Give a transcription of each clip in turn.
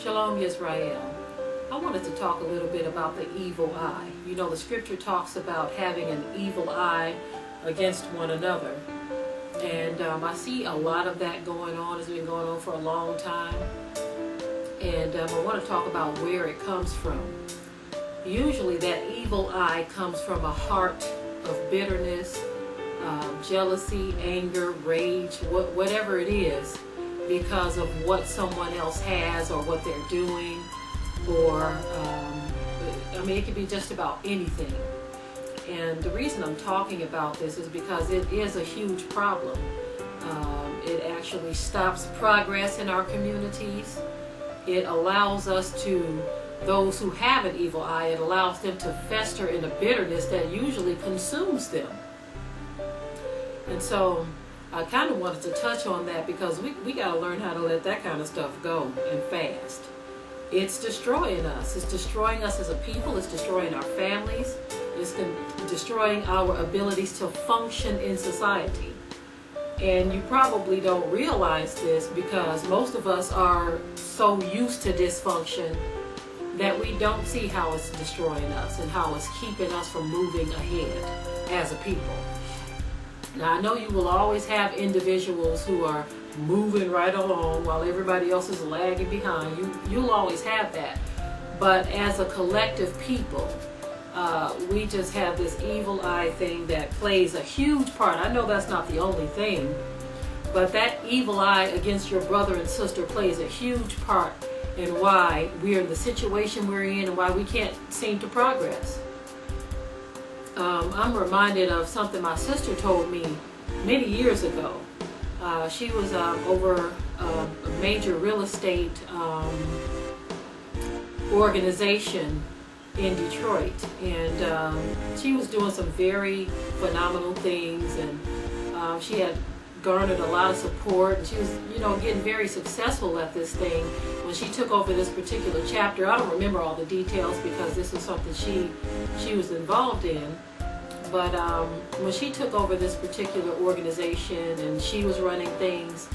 Shalom Yisrael. I wanted to talk a little bit about the evil eye. You know, the scripture talks about having an evil eye against one another. And I see a lot of that going on. It's been going on for a long time. And I want to talk about where it comes from. Usually that evil eye comes from a heart of bitterness, jealousy, anger, rage, whatever it is, because of what someone else has or what they're doing, or it could be just about anything. And the reason I'm talking about this is because it is a huge problem. It actually stops progress in our communities. It allows those who have an evil eye, it allows them to fester in a bitterness that usually consumes them. And so I kind of wanted to touch on that because we got to learn how to let that kind of stuff go and fast. It's destroying us. It's destroying us as a people. It's destroying our families. It's destroying our abilities to function in society. And you probably don't realize this because most of us are so used to dysfunction that we don't see how it's destroying us and how it's keeping us from moving ahead as a people. Now, I know you will always have individuals who are moving right along while everybody else is lagging behind. You'll always have that. But as a collective people, we just have this evil eye thing that plays a huge part. I know that's not the only thing, but that evil eye against your brother and sister plays a huge part in why we're in the situation we're in and why we can't seem to progress. I'm reminded of something my sister told me many years ago. She was over a major real estate organization in Detroit, and she was doing some very phenomenal things, and she had garnered a lot of support, and she was, getting very successful at this thing. When she took over this particular chapter, I don't remember all the details because this was something she was involved in, but when she took over this particular organization and she was running things,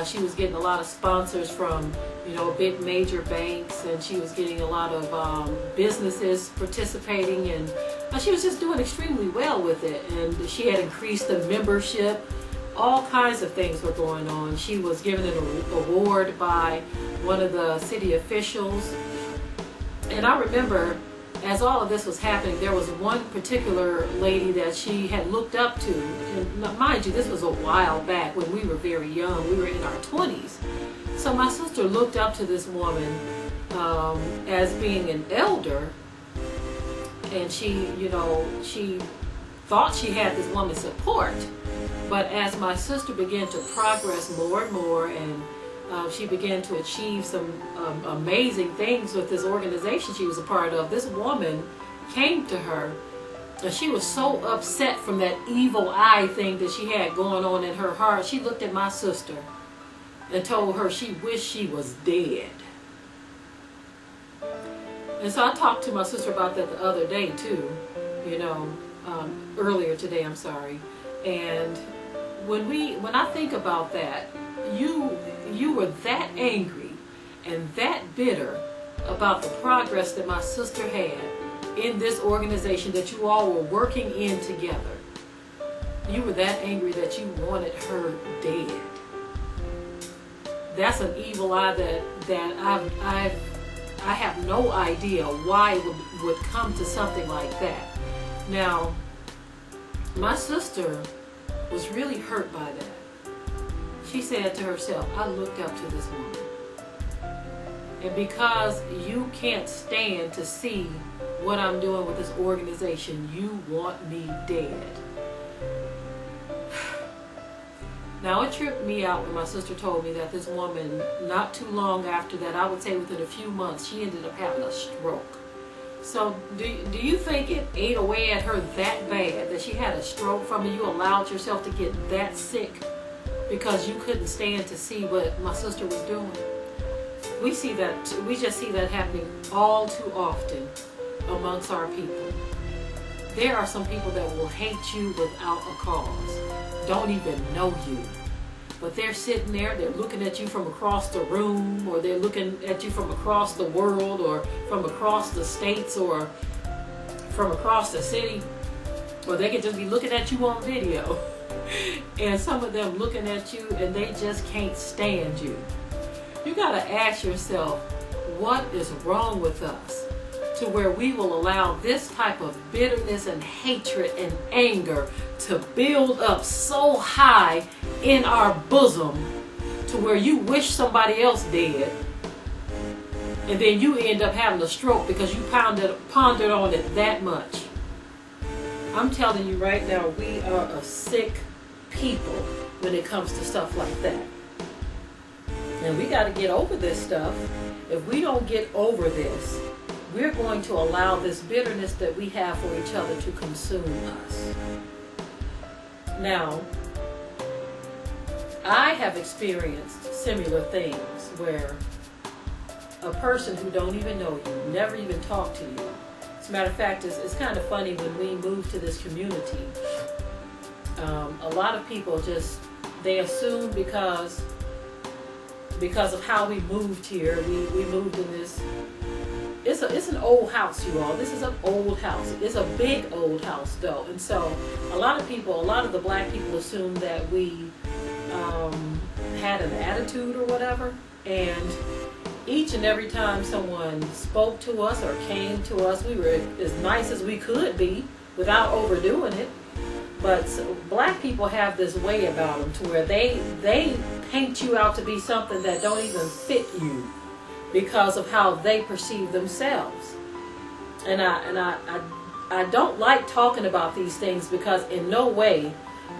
she was getting a lot of sponsors from, big major banks, and she was getting a lot of businesses participating, and she was just doing extremely well with it. And she had increased the membership. All kinds of things were going on. She was given an award by one of the city officials. And I remember, as all of this was happening, there was one particular lady that she had looked up to. And mind you, this was a while back when we were very young. We were in our 20s. So my sister looked up to this woman as being an elder. And she thought she had this woman's support. But as my sister began to progress more and more, and she began to achieve some amazing things with this organization she was a part of, this woman came to her, and she was so upset from that evil eye thing that she had going on in her heart. She looked at my sister and told her she wished she was dead. And so I talked to my sister about that the other day too, earlier today, I'm sorry. And when I think about that, you were that angry and that bitter about the progress that my sister had in this organization that you all were working in together. You were that angry that you wanted her dead. That's an evil eye that I have no idea why it would come to something like that. Now, my sister was really hurt by that. She said to herself, I looked up to this woman. And because you can't stand to see what I'm doing with this organization, you want me dead. Now, it tripped me out when my sister told me that this woman, not too long after that, I would say within a few months, she ended up having a stroke. So do you think it ate away at her that bad that she had a stroke from it? You allowed yourself to get that sick because you couldn't stand to see what my sister was doing? We just see that happening all too often amongst our people. There are some people that will hate you without a cause, don't even know you, but they're sitting there, they're looking at you from across the room, or they're looking at you from across the world, or from across the states, or from across the city, or they could just be looking at you on video. And some of them looking at you and they just can't stand you. You got to ask yourself, what is wrong with us to where we will allow this type of bitterness and hatred and anger to build up so high in our bosom to where you wish somebody else dead, and then you end up having a stroke because you pondered on it that much. I'm telling you right now, we are a sick people when it comes to stuff like that. And we got to get over this stuff. If we don't get over this, we're going to allow this bitterness that we have for each other to consume us. Now, I have experienced similar things where a person who don't even know you, never even talk to you. As a matter of fact, it's kind of funny when we moved to this community. A lot of people they assume because of how we moved here, we moved in this. It's an old house, you all. This is an old house. It's a big old house, though. And so a lot of the black people assume that we had an attitude or whatever. And each and every time someone spoke to us or came to us, we were as nice as we could be without overdoing it. But black people have this way about them to where they paint you out to be something that don't even fit you because of how they perceive themselves. And I don't like talking about these things because in no way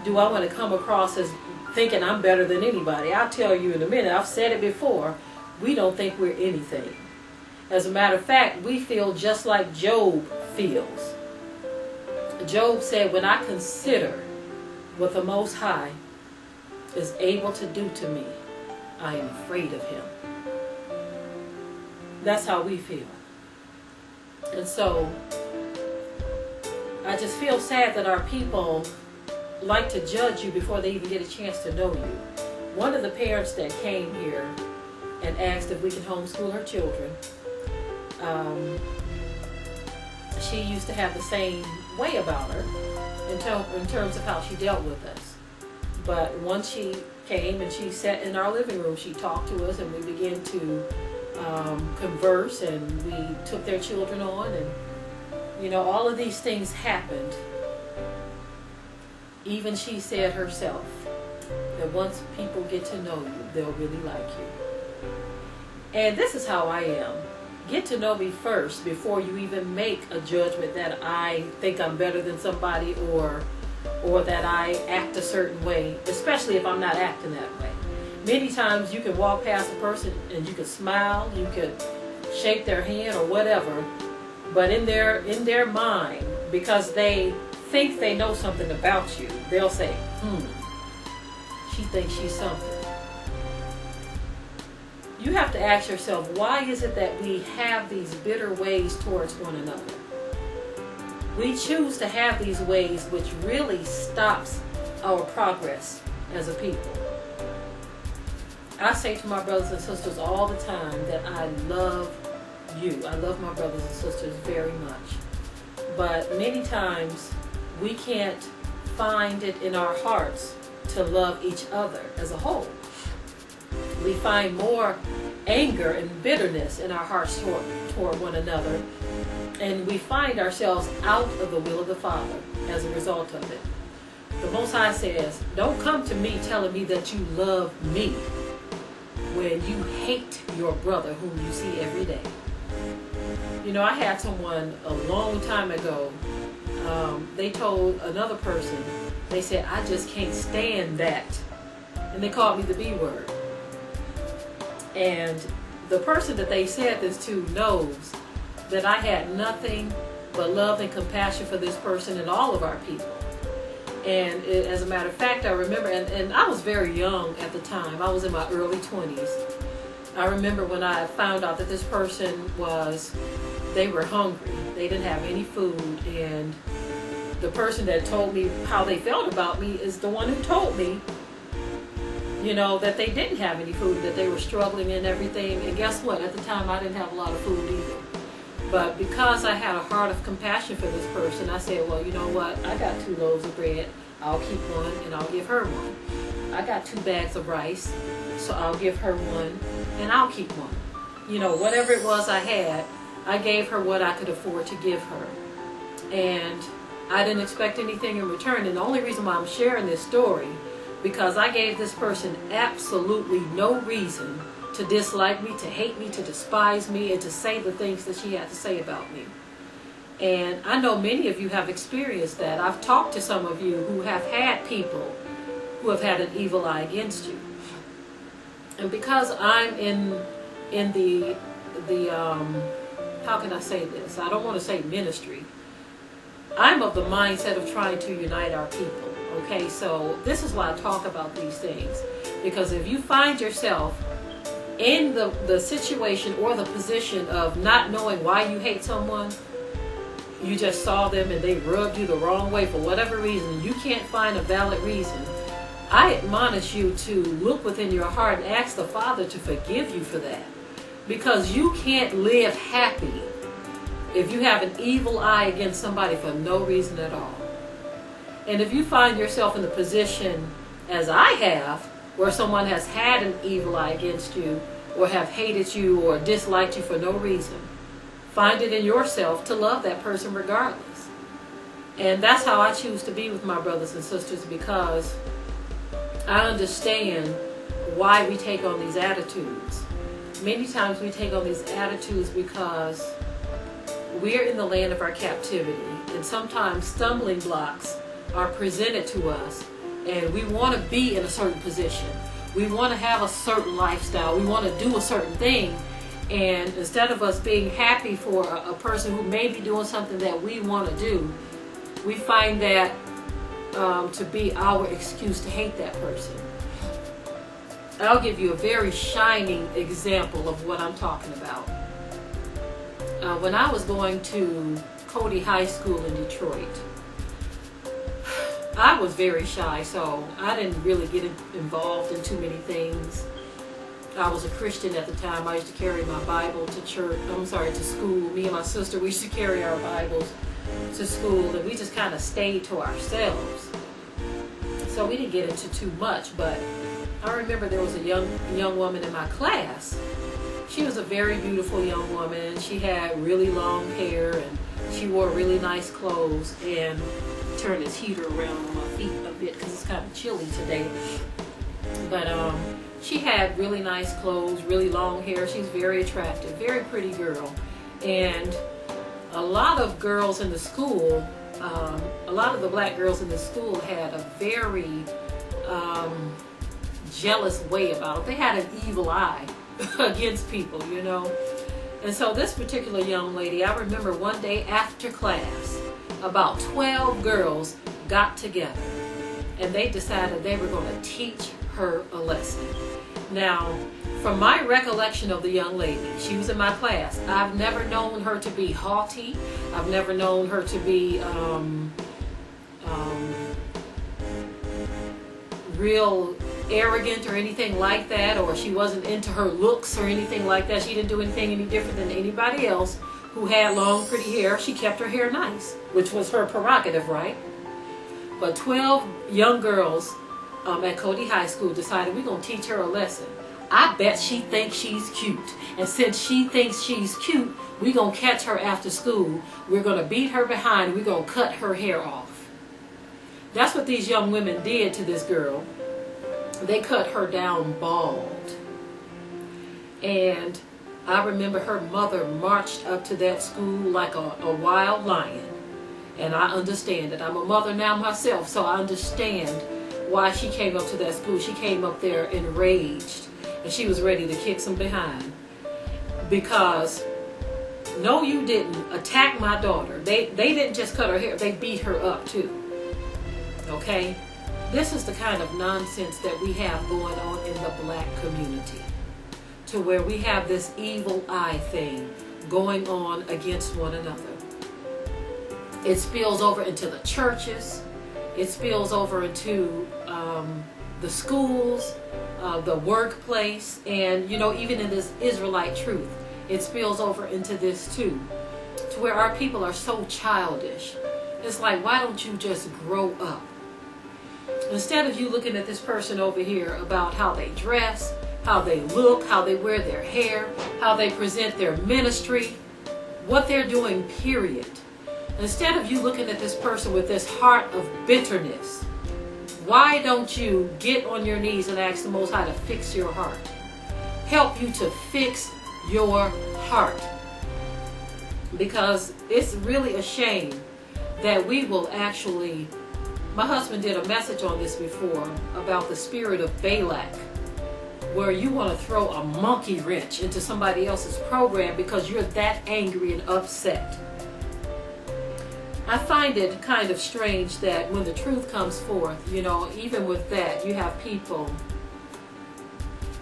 do I want to come across as thinking I'm better than anybody. I'll tell you in a minute. I've said it before. We don't think we're anything. As a matter of fact, we feel just like Job feels. Job said, when I consider what the Most High is able to do to me, I am afraid of him. That's how we feel. And so, I just feel sad that our people like to judge you before they even get a chance to know you. One of the parents that came here and asked if we can homeschool her children, she used to have the same way about her in terms of how she dealt with us. But once she came and she sat in our living room, she talked to us and we began to converse, and we took their children on, and all of these things happened. Even she said herself that once people get to know you, they'll really like you. And this is how I am. Get to know me first before you even make a judgment that I think I'm better than somebody or that I act a certain way, especially if I'm not acting that way. Many times you can walk past a person and you can smile, you could shake their hand or whatever, but in their mind, because they think they know something about you, they'll say, she thinks she's something. You have to ask yourself, why is it that we have these bitter ways towards one another? We choose to have these ways which really stops our progress as a people. I say to my brothers and sisters all the time that I love you. I love my brothers and sisters very much. But many times we can't find it in our hearts to love each other as a whole. We find more anger and bitterness in our hearts toward one another, and we find ourselves out of the will of the Father as a result of it. The Most High says, don't come to me telling me that you love me when you hate your brother whom you see every day. I had someone a long time ago, they told another person, they said, I just can't stand that. And they called me the B word. And the person that they said this to knows that I had nothing but love and compassion for this person and all of our people. And as a matter of fact, I remember, and I was very young at the time. I was in my early 20s. I remember when I found out that this person they were hungry. They didn't have any food. And the person that told me how they felt about me is the one who told me that they didn't have any food, that they were struggling and everything. And guess what? At the time, I didn't have a lot of food either. But because I had a heart of compassion for this person, I said, well, you know what? I got 2 loaves of bread. I'll keep one and I'll give her one. I got 2 bags of rice, so I'll give her one and I'll keep one. Whatever it was I had, I gave her what I could afford to give her. And I didn't expect anything in return. And the only reason why I'm sharing this story, because I gave this person absolutely no reason to dislike me, to hate me, to despise me, and to say the things that she had to say about me. And I know many of you have experienced that. I've talked to some of you who have had people who have had an evil eye against you. And because I'm in the how can I say this? I don't want to say ministry. I'm of the mindset of trying to unite our people. Okay, so this is why I talk about these things. Because if you find yourself in the situation or the position of not knowing why you hate someone, you just saw them and they rubbed you the wrong way for whatever reason, you can't find a valid reason, I admonish you to look within your heart and ask the Father to forgive you for that. Because you can't live happy if you have an evil eye against somebody for no reason at all. And if you find yourself in the position, as I have, where someone has had an evil eye against you, or have hated you or disliked you for no reason, find it in yourself to love that person regardless. And that's how I choose to be with my brothers and sisters, because I understand why we take on these attitudes. Many times we take on these attitudes because we're in the land of our captivity, and sometimes stumbling blocks are presented to us, and we want to be in a certain position. We want to have a certain lifestyle. We want to do a certain thing. And instead of us being happy for a person who may be doing something that we want to do, we find that to be our excuse to hate that person. I'll give you a very shining example of what I'm talking about. When I was going to Cody High School in Detroit, I was very shy, so I didn't really get involved in too many things. I was a Christian at the time. I used to carry my Bible to to school. Me and my sister, we used to carry our Bibles to school, and we just kind of stayed to ourselves. So we didn't get into too much, but I remember there was a young woman in my class. She was a very beautiful young woman. She had really long hair, and she wore really nice clothes. And turn this heater around on my feet a bit because it's kind of chilly today. But she had really nice clothes, really long hair. She's very attractive, very pretty girl. And a lot of girls in the school, a lot of the black girls in the school had a very jealous way about it. They had an evil eye against people, And so this particular young lady, I remember one day after class, about 12 girls got together and they decided they were going to teach her a lesson. Now, from my recollection of the young lady, she was in my class. I've never known her to be haughty. I've never known her to be real arrogant or anything like that, or she wasn't into her looks or anything like that. She didn't do anything any different than anybody else who had long, pretty hair. She kept her hair nice, which was her prerogative, right? But 12 young girls at Cody High School decided we're going to teach her a lesson. I bet she thinks she's cute. And since she thinks she's cute, we're going to catch her after school. We're going to beat her behind. We're going to cut her hair off. That's what these young women did to this girl. They cut her down bald. And I remember her mother marched up to that school like a wild lion. And I understand it. I'm a mother now myself, so I understand why she came up to that school. She came up there enraged, and she was ready to kick some behind. Because, no, you didn't attack my daughter. They didn't just cut her hair, they beat her up too. Okay? This is the kind of nonsense that we have going on in the black community, to where we have this evil eye thing going on against one another. It spills over into the churches. It spills over into the schools, the workplace, and even in this Israelite truth, it spills over into this too, to where our people are so childish. It's like, why don't you just grow up? Instead of you looking at this person over here about how they dress, how they look, how they wear their hair, how they present their ministry, what they're doing, period. Instead of you looking at this person with this heart of bitterness, why don't you get on your knees and ask the Most High to fix your heart? Help you to fix your heart. Because it's really a shame that we will actually... My husband did a message on this before about the spirit of Balak, where you want to throw a monkey wrench into somebody else's program because you're that angry and upset. I find it kind of strange that when the truth comes forth, even with that, you have people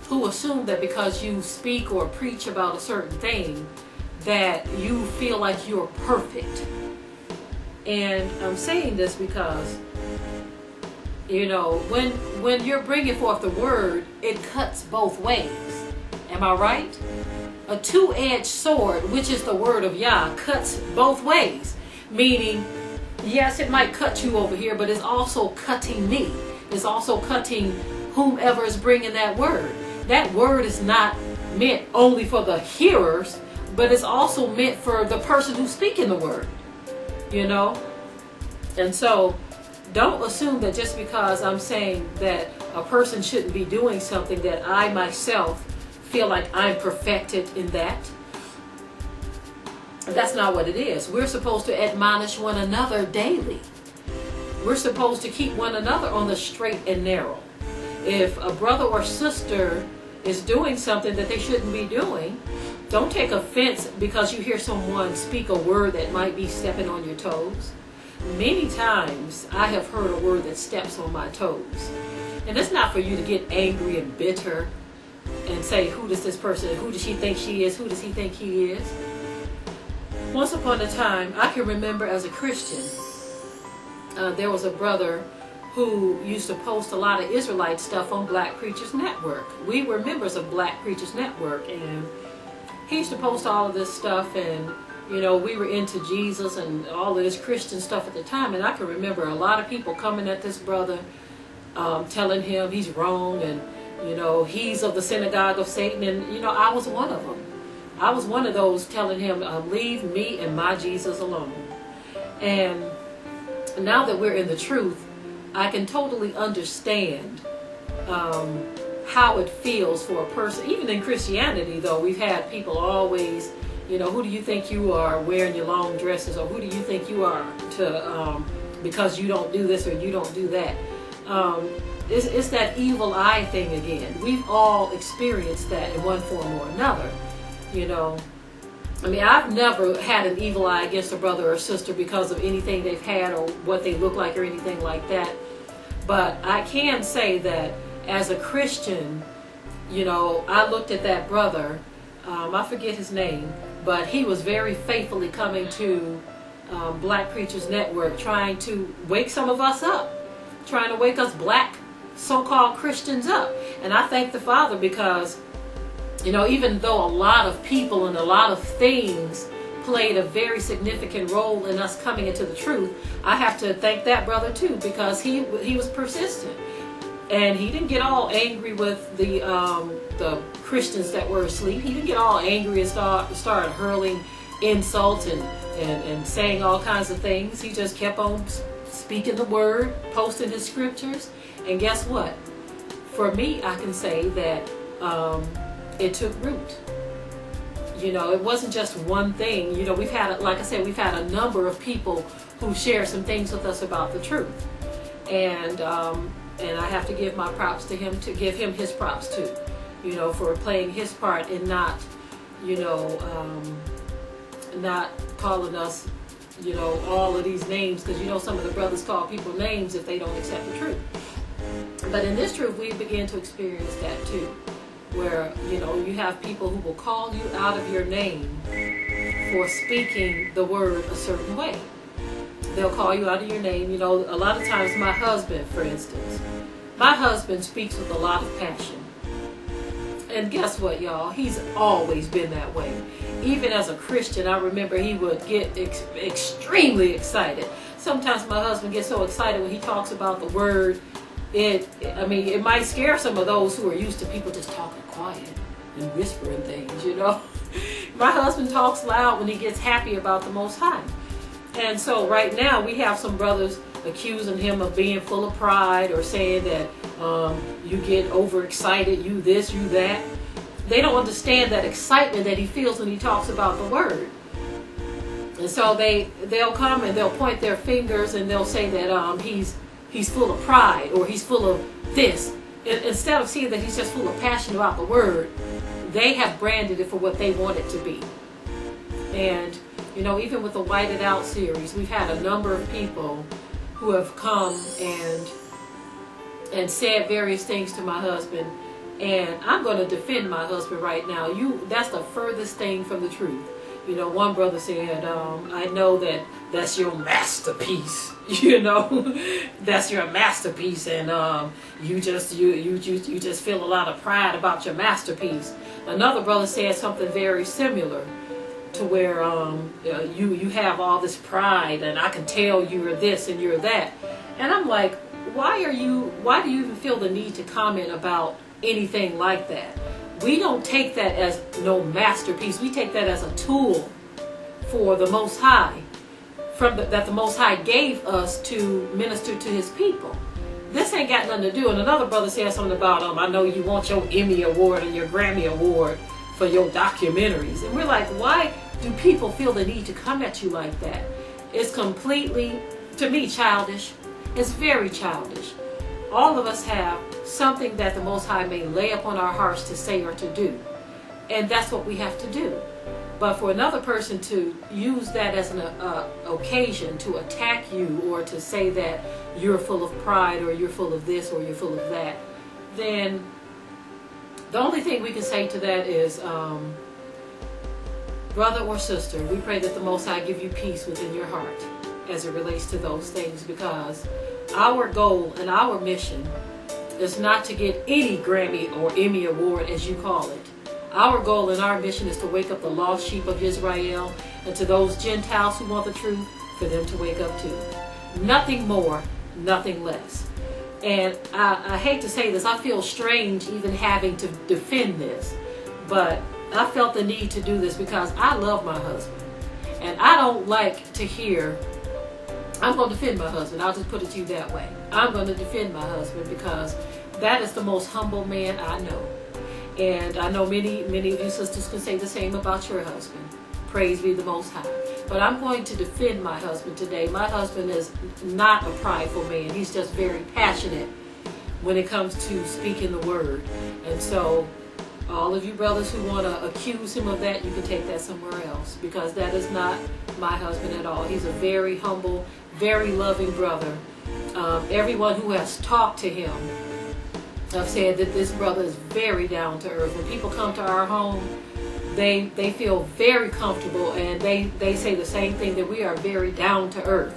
who assume that because you speak or preach about a certain thing, that you feel like you're perfect. And I'm saying this because, when you're bringing forth the word, it cuts both ways. Am I right? A two-edged sword, which is the word of Yah, cuts both ways. Meaning, yes, it might cut you over here, but it's also cutting me. It's also cutting whomever is bringing that word. That word is not meant only for the hearers, but it's also meant for the person who's speaking the word. And so, don't assume that just because I'm saying that a person shouldn't be doing something, that I myself feel like I'm perfected in that. That's not what it is. We're supposed to admonish one another daily. We're supposed to keep one another on the straight and narrow. If a brother or sister is doing something that they shouldn't be doing, don't take offense because you hear someone speak a word that might be stepping on your toes. Many times I have heard a word that steps on my toes. And it's not for you to get angry and bitter and say, who does this person, who does she think she is, who does he think he is? Once upon a time, I can remember as a Christian, there was a brother who used to post a lot of Israelite stuff on Black Preachers Network. We were members of Black Preachers Network, and he used to post all of this stuff, and we were into Jesus and all of this Christian stuff at the time. And I can remember a lot of people coming at this brother, telling him he's wrong, and he's of the synagogue of Satan. And I was one of them. I was one of those telling him, leave me and my Jesus alone. And now that we're in the truth, I can totally understand how it feels for a person. Even in Christianity, though, we've had people always, who do you think you are wearing your long dresses, or who do you think you are to because you don't do this or you don't do that. It's that evil eye thing again. We've all experienced that in one form or another. I've never had an evil eye against a brother or sister because of anything they've had or what they look like or anything like that. But I can say that as a Christian, I looked at that brother, I forget his name, but he was very faithfully coming to Black Preachers Network, trying to wake some of us up, trying to wake us black so-called Christians up. And I thank the Father because, even though a lot of people and a lot of things played a very significant role in us coming into the truth, I have to thank that brother too, because he was persistent. And he didn't get all angry with the Christians that were asleep. He didn't get all angry and started hurling insults and saying all kinds of things. He just kept on speaking the word, posting his scriptures. And guess what? For me, I can say that it took root. It wasn't just one thing. We've had, like I said, we've had a number of people who share some things with us about the truth. And I have to give my props to him, to give him his props too, for playing his part in not, not calling us, all of these names, because some of the brothers call people names if they don't accept the truth. But in this truth, we begin to experience that too, where, you have people who will call you out of your name for speaking the word a certain way. They'll call you out of your name. A lot of times my husband, for instance, My husband speaks with a lot of passion. And guess what, y'all? He's always been that way. Even as a Christian, I remember he would get extremely excited. Sometimes my husband gets so excited when he talks about the word. It might scare some of those who are used to people just talking quiet and whispering things, you know. My husband talks loud when he gets happy about the Most High. And so right now we have some brothers accusing him of being full of pride, or saying that you get overexcited, you this, you that. They don't understand that excitement that he feels when he talks about the word. And so they'll come and they'll point their fingers and they'll say that he's full of pride, or he's full of this. Instead of seeing that he's just full of passion about the word, they have branded it for what they want it to be. And you know, even with the Whited Out series, we've had a number of people who have come and said various things to my husband, and I'm going to defend my husband right now. That's the furthest thing from the truth. You know, one brother said, I know that's your masterpiece. You know, that's your masterpiece, and you just feel a lot of pride about your masterpiece. Another brother said something very similar, to where you have all this pride, and I can tell you're this and you're that. And I'm like, why do you even feel the need to comment about anything like that? We don't take that as no masterpiece. We take that as a tool for the Most High, that the Most High gave us to minister to his people. This ain't got nothing to do. And another brother said something about, I know you want your Emmy Award and your Grammy Award for your documentaries. And we're like, why do people feel the need to come at you like that? It's completely, to me, childish. It's very childish. All of us have something that the Most High may lay upon our hearts to say or to do. And that's what we have to do. But for another person to use that as an occasion to attack you, or to say that you're full of pride, or you're full of this, or you're full of that, then the only thing we can say to that is, brother or sister, we pray that the Most High give you peace within your heart as it relates to those things, because our goal and our mission is not to get any Grammy or Emmy Award, as you call it. Our goal and our mission is to wake up the lost sheep of Israel, and to those Gentiles who want the truth, for them to wake up too. Nothing more, nothing less. And I hate to say this, I feel strange even having to defend this, but I felt the need to do this because I love my husband. And I don't like to hear, I'm going to defend my husband. I'll just put it to you that way. I'm going to defend my husband because that is the most humble man I know. And I know many of you sisters can say the same about your husband. Praise be the Most High. But I'm going to defend my husband today. My husband is not a prideful man. He's just very passionate when it comes to speaking the word. And so all of you brothers who want to accuse him of that, you can take that somewhere else, because that is not my husband at all. He's a very humble, very loving brother. Everyone who has talked to him, I've said that this brother is very down to earth. When people come to our home, they feel very comfortable, and they say the same thing, that we are very down to earth.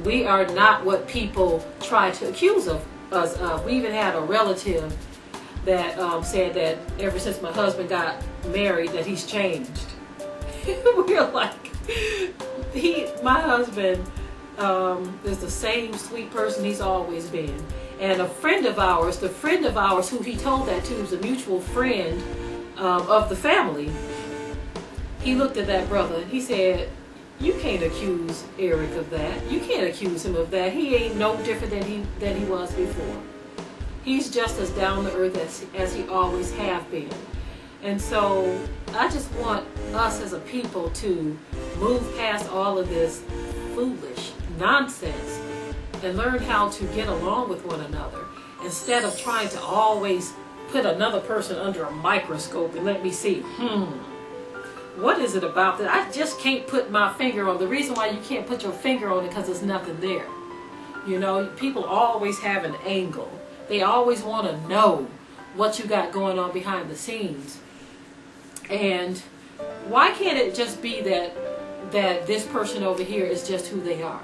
We are not what people try to accuse us of. We even had a relative that said that ever since my husband got married that he's changed. We're like, my husband is the same sweet person he's always been. And the friend of ours who he told that to, was a mutual friend of the family. He looked at that brother and he said, you can't accuse Eric of that. You can't accuse him of that. He ain't no different than he was before. He's just as down to earth as he always have been. And so I just want us as a people to move past all of this foolish nonsense and learn how to get along with one another, instead of trying to always put another person under a microscope and let me see, what is it about that? I just can't put my finger on. The reason why you can't put your finger on it, because there's nothing there. You know, people always have an angle. They always want to know what you got going on behind the scenes. And why can't it just be that this person over here is just who they are?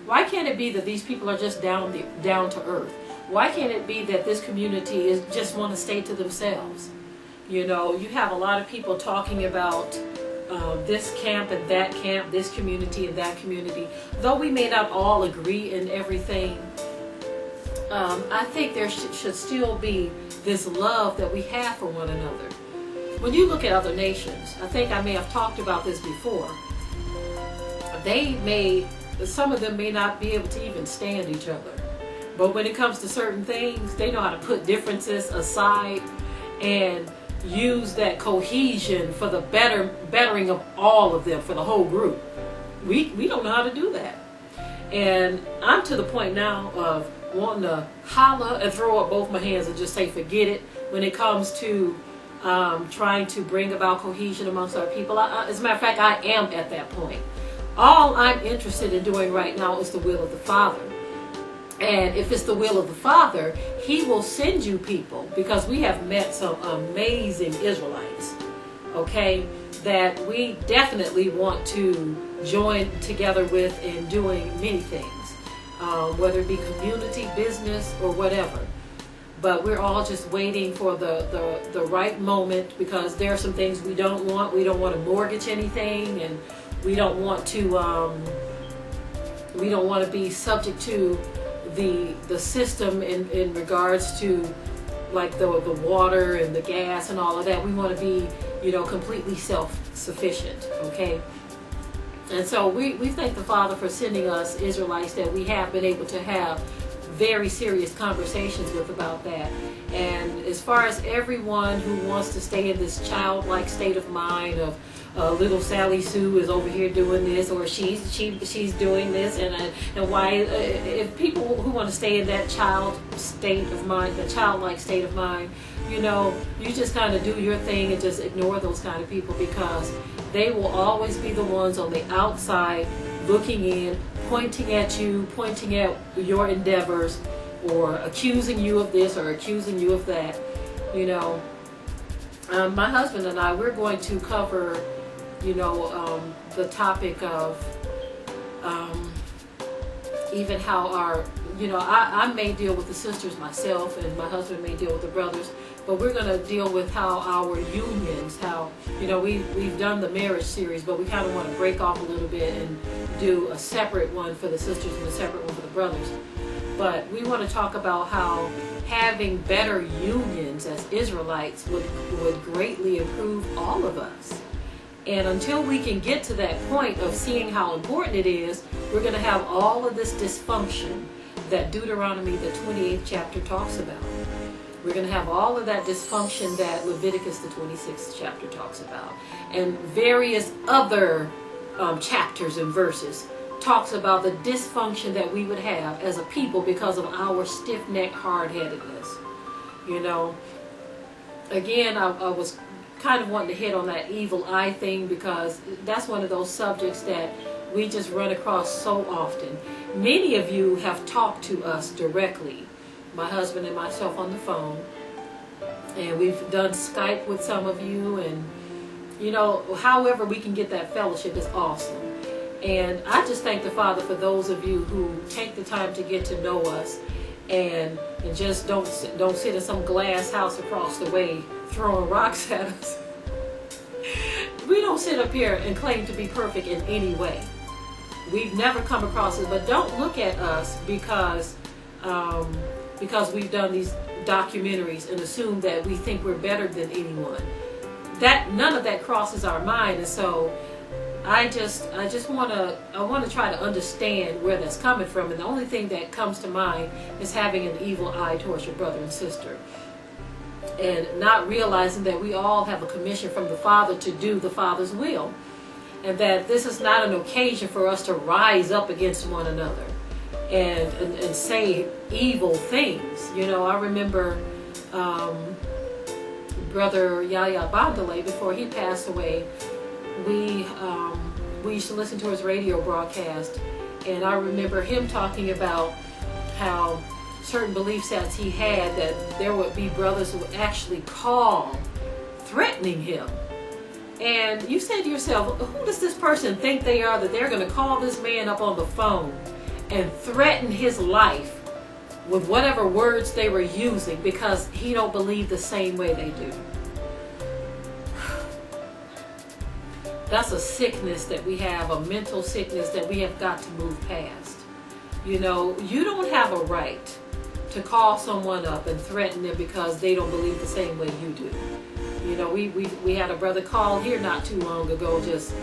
Why can't it be that these people are just down to earth? Why can't it be that this community is just want to stay to themselves? You know, you have a lot of people talking about this camp and that camp, this community and that community. Though we may not all agree in everything, I think there should still be this love that we have for one another. When you look at other nations, I think I may have talked about this before, some of them may not be able to even stand each other. But when it comes to certain things, they know how to put differences aside and use that cohesion for the bettering of all of them, for the whole group. We don't know how to do that. And I'm to the point now of wanting to holler and throw up both my hands and just say forget it when it comes to trying to bring about cohesion amongst our people. As a matter of fact, I am at that point. All I'm interested in doing right now is the will of the Father. And if it's the will of the Father, He will send you people, because we have met some amazing Israelites, okay, that we definitely want to join together with in doing many things, whether it be community, business, or whatever. But we're all just waiting for the right moment, because there are some things we don't want. We don't want to mortgage anything, and we don't want to be subject to the system in regards to like the water and the gas and all of that. We want to be, completely self-sufficient, okay? And so we thank the Father for sending us Israelites that we have been able to have very serious conversations with about that. And as far as everyone who wants to stay in this childlike state of mind of little Sally Sue is over here doing this, or she's doing this, and why if people who want to stay in that childlike state of mind, you just kind of do your thing and just ignore those kind of people, because they will always be the ones on the outside looking in, pointing at you, pointing at your endeavors, or accusing you of this or accusing you of that. My husband and I, we're going to cover the topic of even how our, I may deal with the sisters myself, and my husband may deal with the brothers, but we're going to deal with how our unions, how, we've done the marriage series, but we kind of want to break off a little bit and do a separate one for the sisters and a separate one for the brothers. But we want to talk about how having better unions as Israelites would greatly improve all of us. And until we can get to that point of seeing how important it is, we're going to have all of this dysfunction that Deuteronomy, the 28th chapter, talks about. We're going to have all of that dysfunction that Leviticus, the 26th chapter, talks about. And various other chapters and verses talks about the dysfunction that we would have as a people because of our stiff-necked hard-headedness. Again, I was kind of wanting to hit on that evil eye thing, because that's one of those subjects that we just run across so often. Many of you have talked to us directly, my husband and myself, on the phone, and we've done Skype with some of you, and however we can get that fellowship is awesome. And I just thank the Father for those of you who take the time to get to know us and just don't sit in some glass house across the way throwing rocks at us. We don't sit up here and claim to be perfect in any way. We've never come across it, but don't look at us because we've done these documentaries and assume that we think we're better than anyone. None of that crosses our mind, and so I want to try to understand where that's coming from, and the only thing that comes to mind is having an evil eye towards your brother and sister, and not realizing that we all have a commission from the Father to do the Father's will, and that this is not an occasion for us to rise up against one another and say evil things. I remember Brother Yahya Bandele, before he passed away, we used to listen to his radio broadcast, and I remember him talking about how certain belief sets he had, that there would be brothers who would actually call threatening him. And you said to yourself, who does this person think they are that they're going to call this man up on the phone and threaten his life with whatever words they were using because he don't believe the same way they do. That's a sickness that we have, a mental sickness that we have got to move past. You know, you don't have a right to call someone up and threaten them because they don't believe the same way you do. You know, we had a brother call here not too long ago, just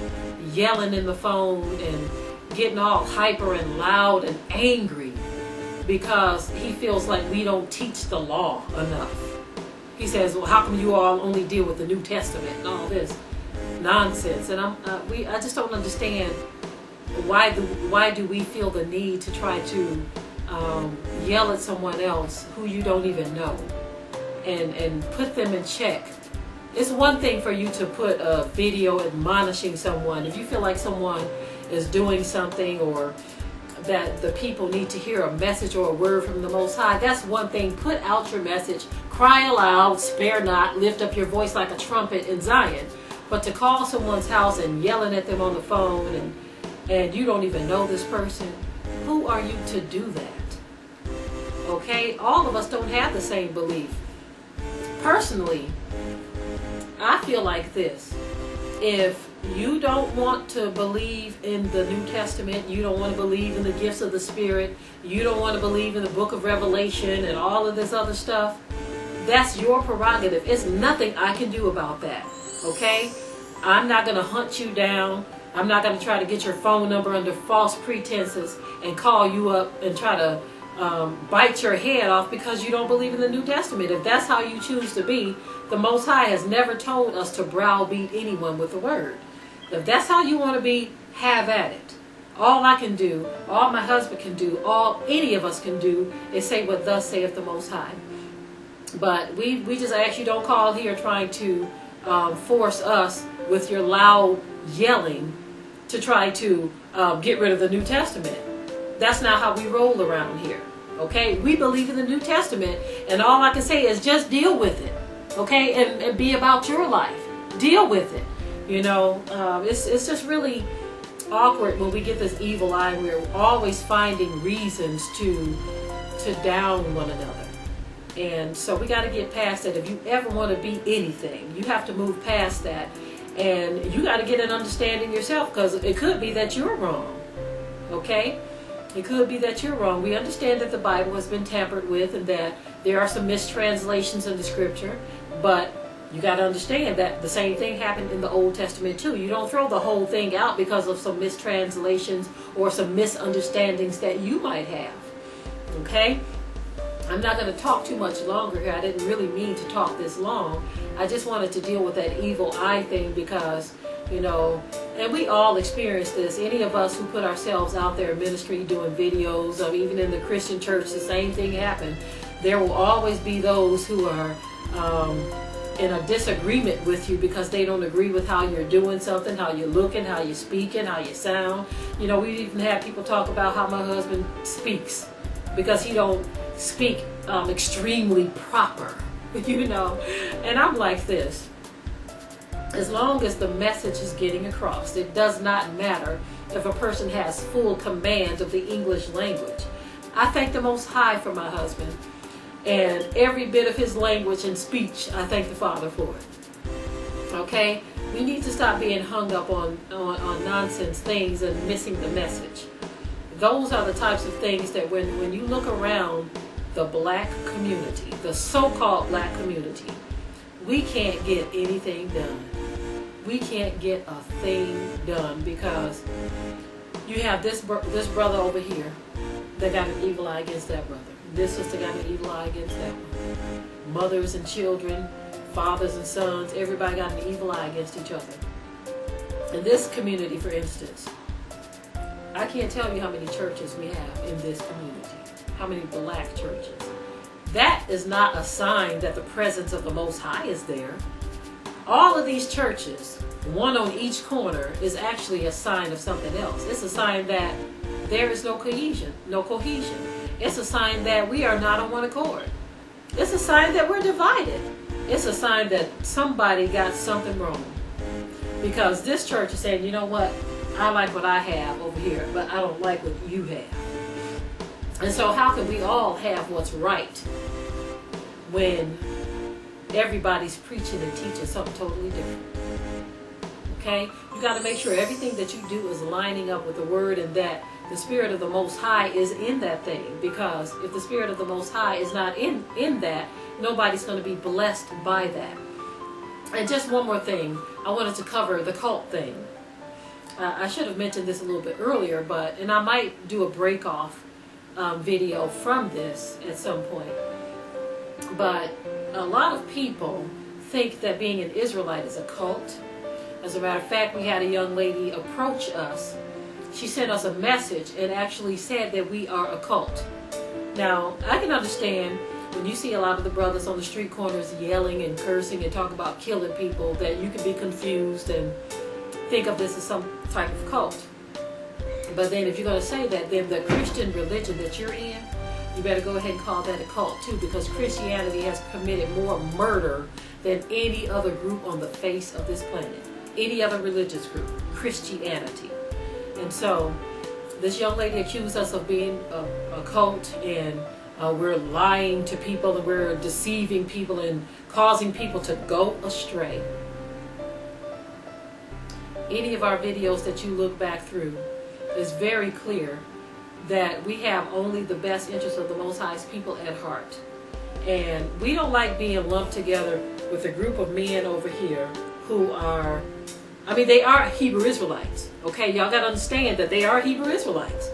yelling in the phone and getting all hyper and loud and angry because he feels like we don't teach the law enough. He says, well, how come you all only deal with the New Testament and all this nonsense? And I just don't understand why do we feel the need to try to yell at someone else who you don't even know and put them in check. It's one thing for you to put a video admonishing someone. If you feel like someone is doing something or that the people need to hear a message or a word from the Most High, that's one thing. Put out your message, cry aloud, spare not, lift up your voice like a trumpet in Zion. But to call someone's house and yelling at them on the phone and you don't even know this person, who are you to do that? Okay, all of us don't have the same belief. Personally, I feel like this. If you don't want to believe in the New Testament, you don't want to believe in the gifts of the Spirit, you don't want to believe in the book of Revelation and all of this other stuff, that's your prerogative. It's nothing I can do about that. Okay? I'm not going to hunt you down. I'm not going to try to get your phone number under false pretenses and call you up and try to bite your head off because you don't believe in the New Testament. If that's how you choose to be, the Most High has never told us to browbeat anyone with the word. If that's how you want to be, have at it. All I can do, all my husband can do, all any of us can do is say what thus saith the Most High. But we just ask you don't call here trying to force us with your loud yelling to try to get rid of the New Testament. That's not how we roll around here. Okay? We believe in the New Testament, and all I can say is just deal with it. Okay? And be about your life. Deal with it. You know, it's just really awkward when we get this evil eye. We're always finding reasons to down one another. And so we got to get past that. If you ever want to be anything, you have to move past that. And you got to get an understanding yourself, because it could be that you're wrong. Okay? It could be that you're wrong. We understand that the Bible has been tampered with and that there are some mistranslations in the scripture. But you got to understand that the same thing happened in the Old Testament too. You don't throw the whole thing out because of some mistranslations or some misunderstandings that you might have. Okay? I'm not going to talk too much longer here. I didn't really mean to talk this long. I just wanted to deal with that evil eye thing because, you know, and we all experience this. Any of us who put ourselves out there in ministry doing videos, even in the Christian church, the same thing happened. There will always be those who are in a disagreement with you because they don't agree with how you're doing something, how you're looking, how you're speaking, how you sound. You know, we even had people talk about how my husband speaks because he don't speak extremely proper, you know. And I'm like this. As long as the message is getting across, it does not matter if a person has full command of the English language. I thank the Most High for my husband. And every bit of his language and speech, I thank the Father for it. Okay? We need to stop being hung up on nonsense things and missing the message. Those are the types of things that when you look around the black community, the so-called black community, we can't get anything done. We can't get a thing done because you have this brother over here that got an evil eye against that brother. This sister got an evil eye against that one. Mothers and children, fathers and sons, everybody got an evil eye against each other. In this community, for instance, I can't tell you how many churches we have in this community. How many black churches. That is not a sign that the presence of the Most High is there. All of these churches, one on each corner, is actually a sign of something else. It's a sign that there is no cohesion. It's a sign that we are not on one accord. It's a sign that we're divided. It's a sign that somebody got something wrong. Because this church is saying, you know what? I like what I have over here, but I don't like what you have. And so how can we all have what's right when everybody's preaching and teaching something totally different? Okay? You got to make sure everything that you do is lining up with the Word, and that the Spirit of the Most High is in that thing. Because if the Spirit of the Most High is not in that, nobody's going to be blessed by that. And just one more thing, I wanted to cover the cult thing. I should have mentioned this a little bit earlier, and I might do a break-off video from this at some point. But a lot of people think that being an Israelite is a cult. As a matter of fact, we had a young lady approach us. She sent us a message and actually said that we are a cult. Now, I can understand when you see a lot of the brothers on the street corners yelling and cursing and talk about killing people, that you can be confused and think of this as some type of cult. But then if you're going to say that, then the Christian religion that you're in, you better go ahead and call that a cult too, because Christianity has committed more murder than any other group on the face of this planet. Any other religious group, Christianity. And so this young lady accused us of being a cult, and we're lying to people, and we're deceiving people and causing people to go astray. Any of our videos that you look back through is very clear that we have only the best interests of the Most High's people at heart. And we don't like being lumped together with a group of men over here who are, they are Hebrew Israelites. Okay, y'all got to understand that they are Hebrew Israelites.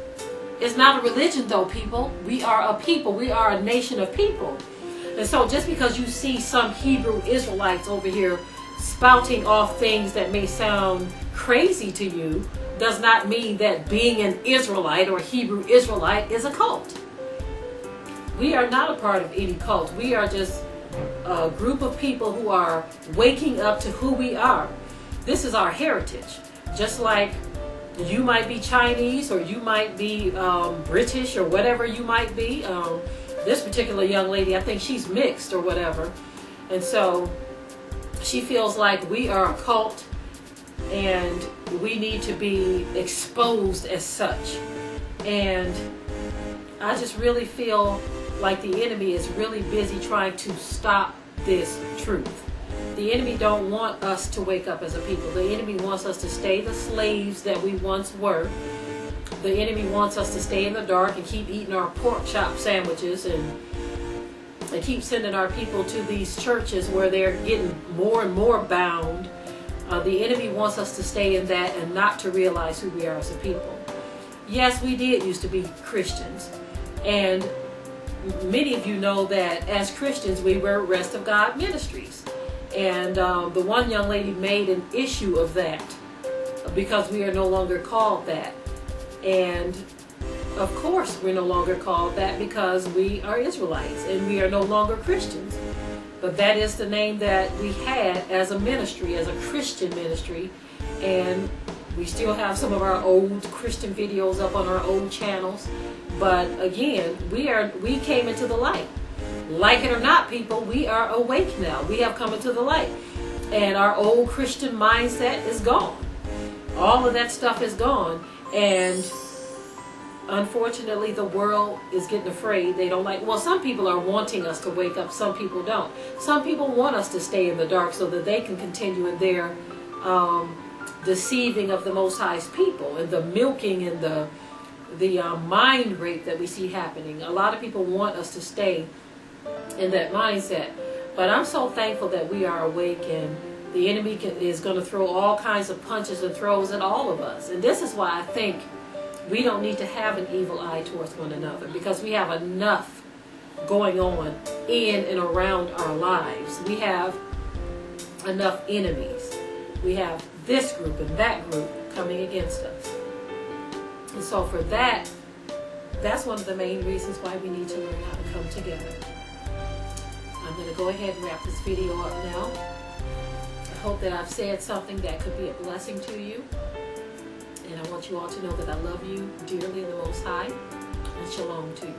It's not a religion though, people. We are a people. We are a nation of people. And so just because you see some Hebrew Israelites over here spouting off things that may sound crazy to you, does not mean that being an Israelite or Hebrew Israelite is a cult. We are not a part of any cult. We are just a group of people who are waking up to who we are. This is our heritage. Just like you might be Chinese, or you might be British, or whatever you might be. This particular young lady, I think she's mixed or whatever. And so she feels like we are a cult and we need to be exposed as such. And I just really feel like the enemy is really busy trying to stop this truth. The enemy don't want us to wake up as a people. The enemy wants us to stay the slaves that we once were. The enemy wants us to stay in the dark and keep eating our pork chop sandwiches and keep sending our people to these churches where they're getting more and more bound. The enemy wants us to stay in that and not to realize who we are as a people. Yes, we did used to be Christians. And many of you know that as Christians, we were Rest of God Ministries. And the one young lady made an issue of that because we are no longer called that. And of course we're no longer called that because we are Israelites and we are no longer Christians. But that is the name that we had as a ministry, as a Christian ministry. And we still have some of our old Christian videos up on our old channels. But again, we came into the light. Like it or not, people, we are awake now. We have come into the light. And our old Christian mindset is gone. All of that stuff is gone. And unfortunately, the world is getting afraid. They don't like, well, some people are wanting us to wake up. Some people don't. Some people want us to stay in the dark so that they can continue in their deceiving of the Most High's people and the milking and the mind rape that we see happening. A lot of people want us to stay in that mindset. But I'm so thankful that we are awake, and the enemy is going to throw all kinds of punches and throws at all of us. And this is why I think we don't need to have an evil eye towards one another, because we have enough going on in and around our lives. We have enough enemies. We have this group and that group coming against us. And so for that, that's one of the main reasons why we need to learn how to come together. I'm going to go ahead and wrap this video up now. I hope that I've said something that could be a blessing to you. And I want you all to know that I love you dearly in the Most High. And shalom to you.